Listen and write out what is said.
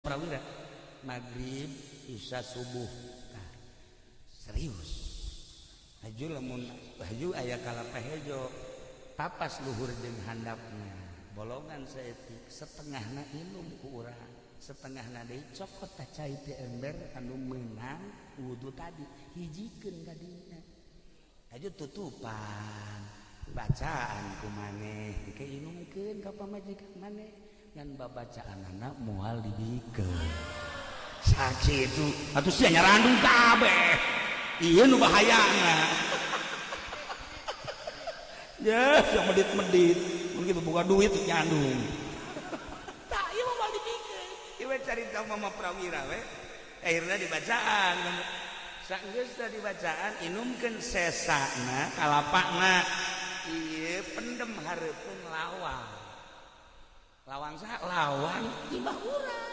prawira maghrib isya subuh serius haju lamun haju aya kalapa hejo papas luhur jeung handapna bolongan saeutik setengahna ilum ku urang setengahna deui cokot cai teh ember anu meunang wudu tadi hijikeun ka dinya haju tutupan bacaan ku maneh keinumkeun ka pamajikan maneh ngan babacaan anak moal dibikeun sakitu atuh sia nyarandung kabeh ieu nu bahayana ya yang medit-medit mun kitu boga duit nyandung tah ieu mah moal dibikeun ieu carita mama prawira we akhirna dibacaan saenggeus teh dibacaan inumkeun sesana kalapana ieu pendem hareupeun lawang lawang saha lawang imah urang